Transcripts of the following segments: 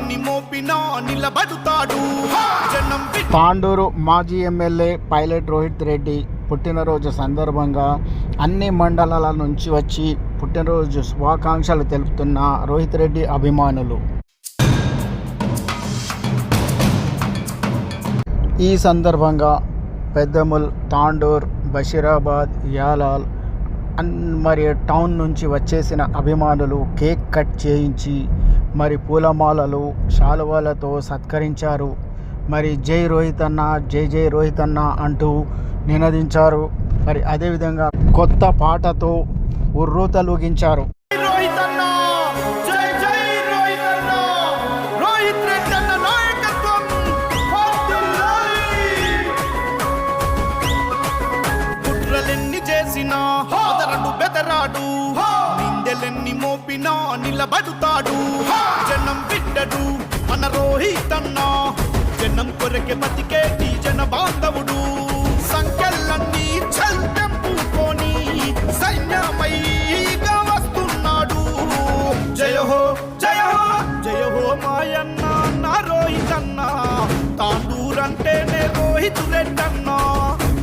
గుండెలెన్ని మోపినా నిలబడుతాడు. తాండూరు మాజీ MLA pilot Rohit Reddy పుట్టినరోజు సందర్భంగా అన్ని మండలాల నుంచి వచ్చి పుట్టినరోజు శుభాకాంక్షలు తెలుపుతున్న రోహిత్ రెడ్డి అభిమానులు. ఈ సందర్భంగా పెద్దముల్, తాండూర్, బషీరాబాద్, యాలాల్ మరి టౌన్ నుంచి వచ్చేసిన అభిమానులు కేక్ కట్ చేయించి మరి పూలమాలలు, శాలువాలతో సత్కరించారు. మరి జై రోహిత్ అన్న, జై జై రోహిత్ అన్న అంటూ నినదించారు. మరి అదేవిధంగా కొత్త పాటతో ఉర్రూతలూగించారు. బెదరాడు, నిందెలెన్ని మోపినా నిలబడుతాడు. జనం బిడ్డడు మన రోహిత్ అన్న, జనం కొరకే బతికేటి జన బాంధవుడు. సంఖ్యలన్నీ చల్పెంపుకొని సైన్యమైగా వస్తున్నాడు. జయ హో జయ హో జయ హో మాయన్న నా రోహిత్ అన్న, తాండూరంటేనే రోహిత్ రెడ్డన్న.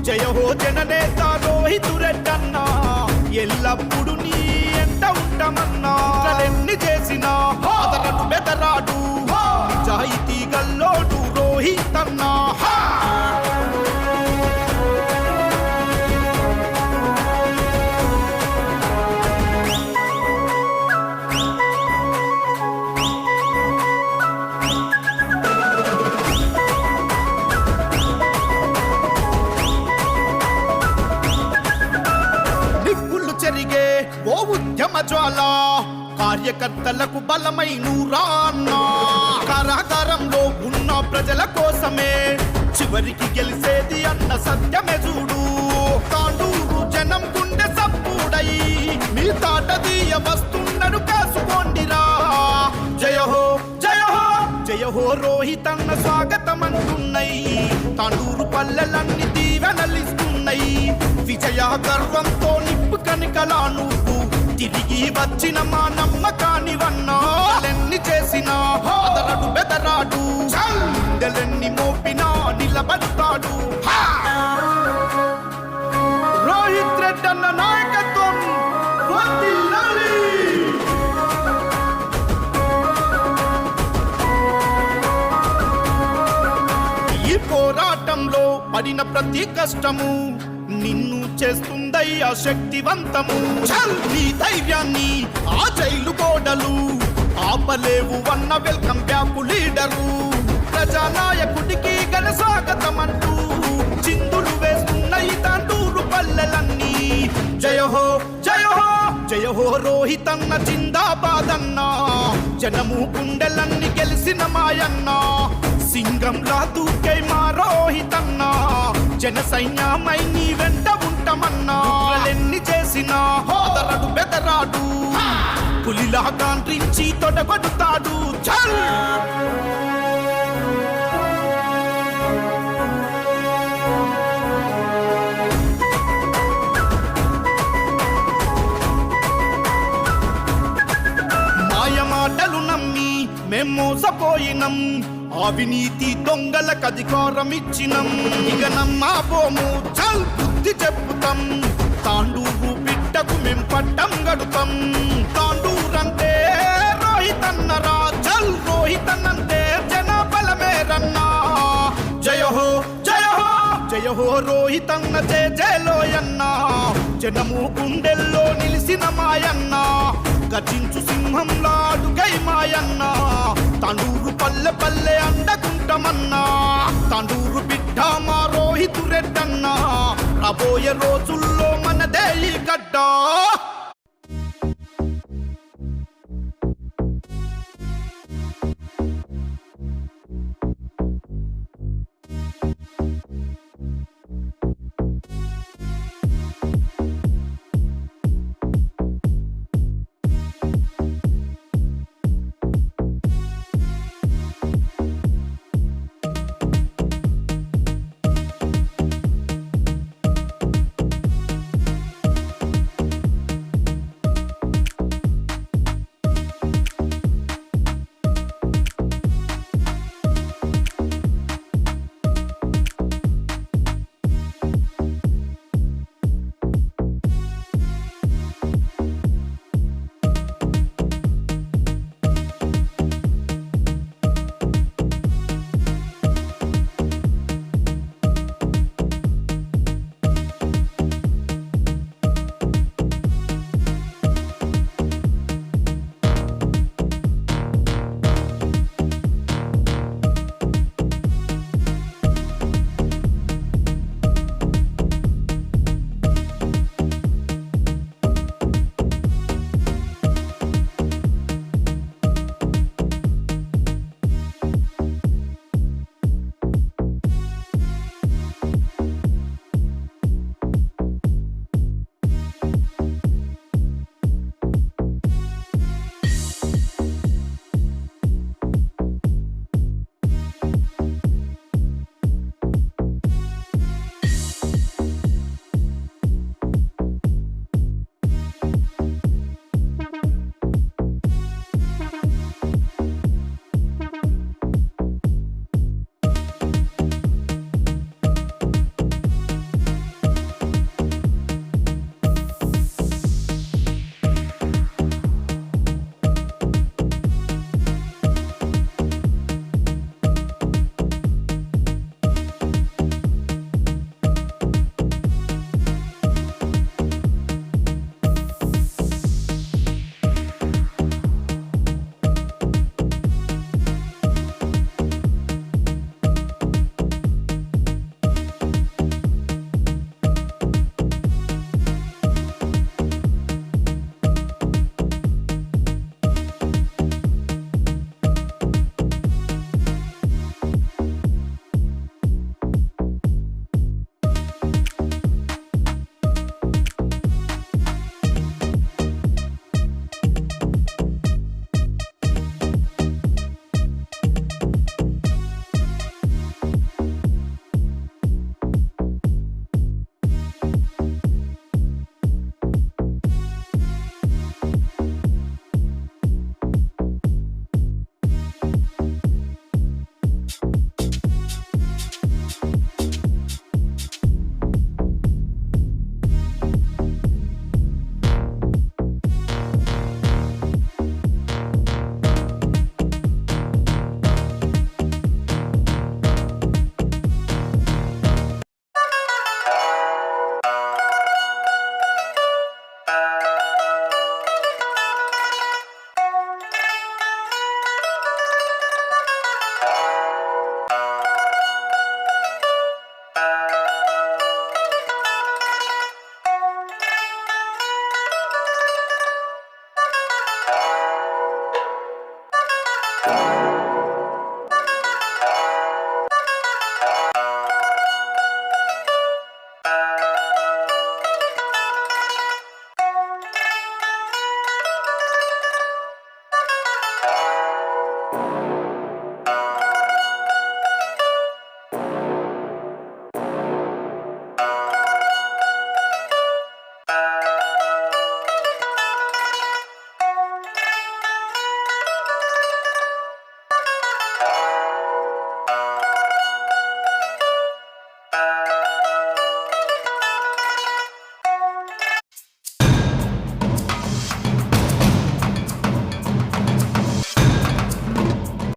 జయ హో జననేత రోహిత్ రెడ్డన్న, ఎల్లప్పుడు నీ ఎంట ఉంటామన్నా. ఎన్ని చేసినా అదరడు బెదరాడు, నిజాయితీ గల్లోడు రోహిత్ అన్నా. ఓ ఉద్యమ జ్వాల కార్యకర్తలకు బలమై నూరాన్నా. కారాగారంలో ఉన్న ప్రజల కోసమే చివరికి గెలిసేది అన్న సత్యమే చూడు. తాండూరు జనం గుండె సప్పుడై మీ తాటదీయ వస్తున్నను కాసుకోండిరా. జయ హో జయ హో జయ హో రోహిత్ అన్న స్వాగతం అంటున్నాయి. తాండూరు పల్లెలన్నీ దీవెనలిస్తున్నాయి. విజయ గర్వంతో నిప్పు కనికలా నువ్వు తిరిగి వచ్చిన మా నమ్మకానివన్నా. ఎన్ని చేసినా అదరడు బెదరాడు, గుండెలెన్ని మోపినా నిలబడతాడు. రోహిత్ రెడ్డి అన్న నాయకత్వం వర్ధిల్లాలి. ఈ పోరాటంలో పడిన ప్రతి కష్టము నిన్ను చేస్తుందయ్యా శక్తివంతము. నీ ధైర్యాన్ని ఆ జైలు గోడలు ఆపలేవు అన్న వెల్కమ్ బ్యాక్ లీడరు. ప్రజానాయకుడికి ఘన స్వాగతం అంటూ చిందులు వేస్తున్నాయి తాండూరు పల్లెలన్నీ. జయ హో జయ హో జయ హో రోహిత్ అన్న జిందాబాద్ అన్నా. జనము గుండెలన్నీ గెలిసిన మాయన్న, సింగంలా దూకై మా రోహిత్ అన్న. జన సైన్యమై నీ వెంట ఉంటామన్నా. ఎన్ని చేసినా అదరడు బెదరాడు, పులిలా కాంట్రించి తొడగొడుతాడు. చల్ మాయమాటలు నమ్మి మేం మోసపోయినం, అవినీతి దొంగలకు అధికారం ఇచ్చినం. ఇక నమ్మాబోము చల్ బుద్ధి చెప్పుతాం. తాండూరు బిడ్డకు మేం పట్టం గడుతాం. తాండూరంటే రోహిత్ అన్నరా, చల్ రోహిత్ అన్నంటే జన బలమేరన్నా. జయ హో జయ హో జయ హో రోహిత్ అన్న జయ జయలోయన్నా. జనము గుండెల్లో నిలిసిన మాయన్న, గర్జించు సింహంలా అడుగై మాయన్న. తాండూరు పల్లె పల్లె అండకుంటమన్నా. తాండూరు బిడ్డ మా రోహిత్ రెడ్డన్నా. రాబోయే రోజుల్లో మనదే ఈ గడ్డ.